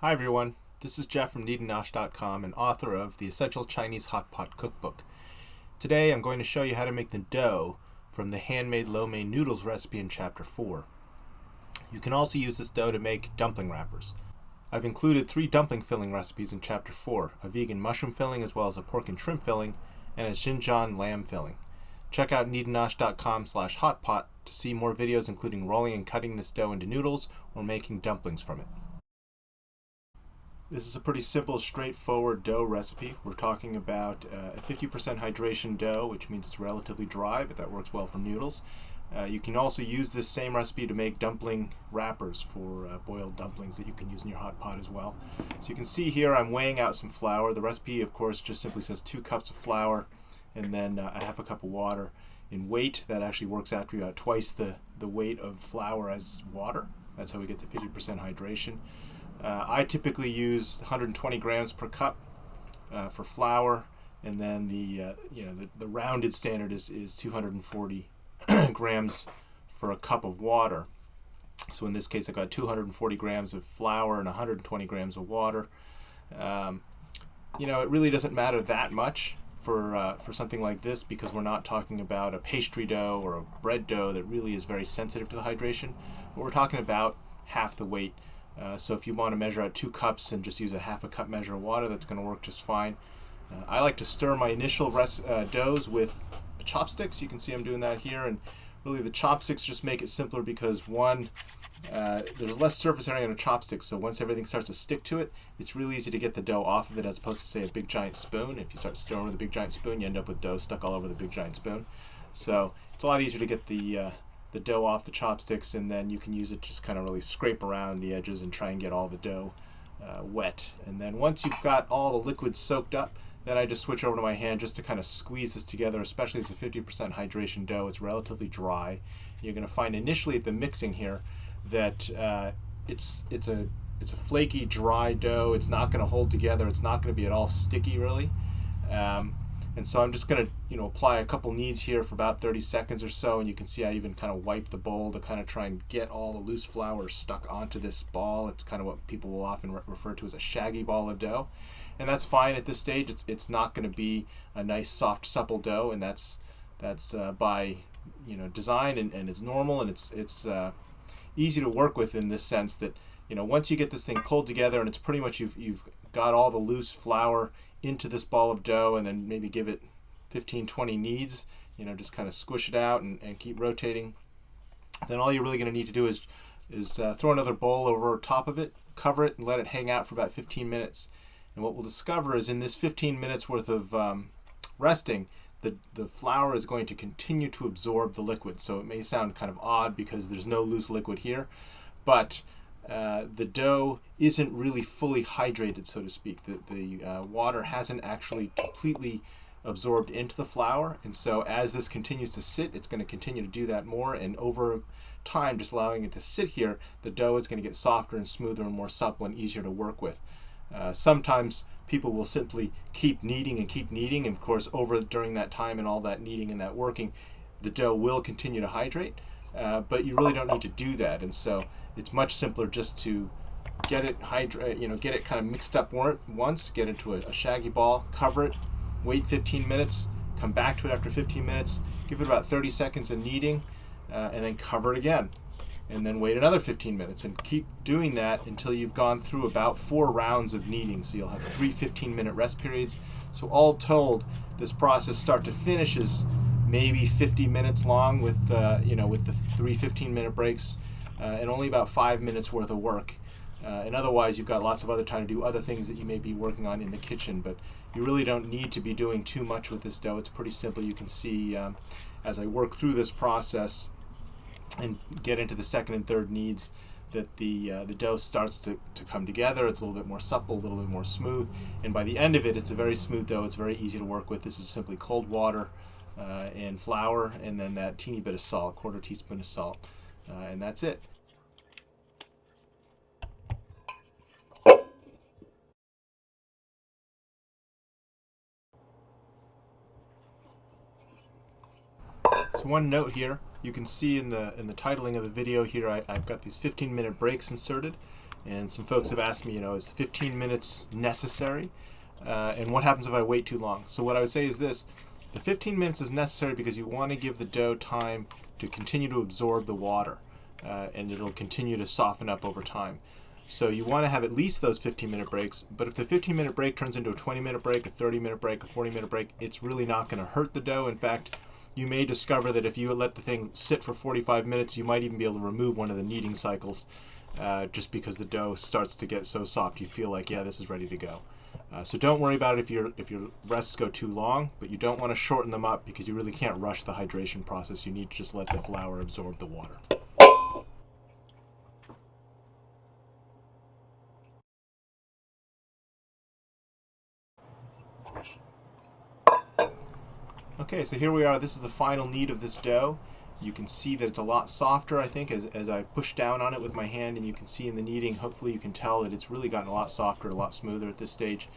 Hi everyone, this is Jeff from Noodle.com and author of the Essential Chinese Hotpot Cookbook. Today I'm going to show you how to make the dough from the handmade lo mein noodles recipe in Chapter 4. You can also use this dough to make dumpling wrappers. I've included 3 dumpling filling recipes in Chapter 4, a vegan mushroom filling as well as a pork and shrimp filling, and a Xinjiang lamb filling. Check out Noodle.com/hotpot to see more videos including rolling and cutting this dough into noodles or making dumplings from it. This is a pretty simple, straightforward dough recipe. We're talking about a 50% hydration dough, which means it's relatively dry, but that works well for noodles. You can also use this same recipe to make dumpling wrappers for boiled dumplings that you can use in your hot pot as well. So you can see here I'm weighing out some flour. The recipe, of course, just simply says 2 cups of flour and then a half a cup of water. In weight, that actually works out to be about twice the weight of flour as water. That's how we get the 50% hydration. I typically use 120 grams per cup for flour, and then the rounded standard is 240 grams for a cup of water. So in this case, I've got 240 grams of flour and 120 grams of water. It really doesn't matter that much for something like this because we're not talking about a pastry dough or a bread dough that really is very sensitive to the hydration, but we're talking about half the weight. So if you want to measure out 2 cups and just use a half a cup measure of water, that's going to work just fine. I like to stir my initial doughs with chopsticks. You can see I'm doing that here, and really the chopsticks just make it simpler because one, there's less surface area on a chopstick, so once everything starts to stick to it, it's really easy to get the dough off of it as opposed to, say, a big giant spoon. If you start stirring with a big giant spoon, you end up with dough stuck all over the big giant spoon. So it's a lot easier to get the dough off the chopsticks, and then you can use it to just kind of really scrape around the edges and try and get all the dough wet. And then once you've got all the liquids soaked up, then I just switch over to my hand just to kind of squeeze this together, especially as a 50% hydration dough. It's relatively dry. You're going to find initially at the mixing here that it's a flaky, dry dough. It's not going to hold together. It's not going to be at all sticky, really. And so I'm just going to apply a couple kneads here for about 30 seconds or so, and you can see I even kind of wipe the bowl to kind of try and get all the loose flour stuck onto this ball. It's kind of what people will often refer to as a shaggy ball of dough, and that's fine at this stage. It's not going to be a nice, soft, supple dough, and that's by design, and it's normal, and it's easy to work with in this sense that once you get this thing pulled together and it's pretty much you've got all the loose flour into this ball of dough, and then maybe give it 15-20 kneads, just kind of squish it out and keep rotating. Then all you're really going to need to do is throw another bowl over top of it, cover it, and let it hang out for about 15 minutes. And what we'll discover is in this 15 minutes worth of resting, the flour is going to continue to absorb the liquid. So it may sound kind of odd because there's no loose liquid here, but the dough isn't really fully hydrated, so to speak. The water hasn't actually completely absorbed into the flour, and so as this continues to sit, it's going to continue to do that more, and over time, just allowing it to sit here, the dough is going to get softer and smoother and more supple and easier to work with. Sometimes people will simply keep kneading, and of course during that time and all that kneading and that working, the dough will continue to hydrate. But you really don't need to do that, and so it's much simpler just to get it get it kind of mixed up once, get into a shaggy ball, cover it, wait 15 minutes, come back to it after 15 minutes, give it about 30 seconds of kneading, and then cover it again, and then wait another 15 minutes, and keep doing that until you've gone through about 4 rounds of kneading. So you'll have 3 15-minute rest periods. So all told, this process start to finish is maybe 50 minutes long with the 3 15-minute breaks, and only about 5 minutes worth of work. And otherwise, you've got lots of other time to do other things that you may be working on in the kitchen, but you really don't need to be doing too much with this dough. It's pretty simple. You can see as I work through this process and get into the second and third kneads that the dough starts to come together. It's a little bit more supple, a little bit more smooth, and by the end of it, it's a very smooth dough. It's very easy to work with. This is simply cold water and flour, and then that teeny bit of salt, 1/4 teaspoon of salt, and that's it. So one note here, you can see in the titling of the video here, I've got these 15-minute breaks inserted, And some folks have asked me, is 15 minutes necessary? And what happens if I wait too long? So what I would say is this. The 15 minutes is necessary because you want to give the dough time to continue to absorb the water, and it'll continue to soften up over time. So you want to have at least those 15-minute breaks, but if the 15-minute break turns into a 20-minute break, a 30-minute break, a 40-minute break, it's really not going to hurt the dough. In fact, you may discover that if you let the thing sit for 45 minutes, you might even be able to remove one of the kneading cycles, just because the dough starts to get so soft you feel like, yeah, this is ready to go. So don't worry about it if your rests go too long, but you don't want to shorten them up because you really can't rush the hydration process. You need to just let the flour absorb the water. Okay, so here we are. This is the final knead of this dough. You can see that it's a lot softer, I think, as I push down on it with my hand, and you can see in the kneading, hopefully you can tell that it's really gotten a lot softer, a lot smoother at this stage.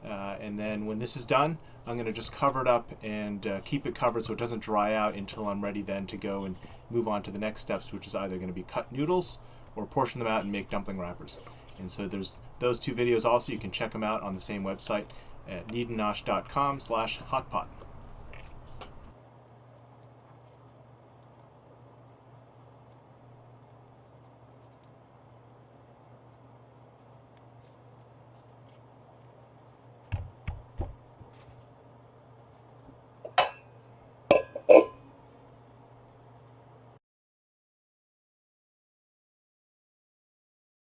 And then when this is done, I'm going to just cover it up and keep it covered so it doesn't dry out until I'm ready then to go and move on to the next steps, which is either going to be cut noodles or portion them out and make dumpling wrappers. And so there's those two videos also. You can check them out on the same website at kneadandnosh.com/hotpot.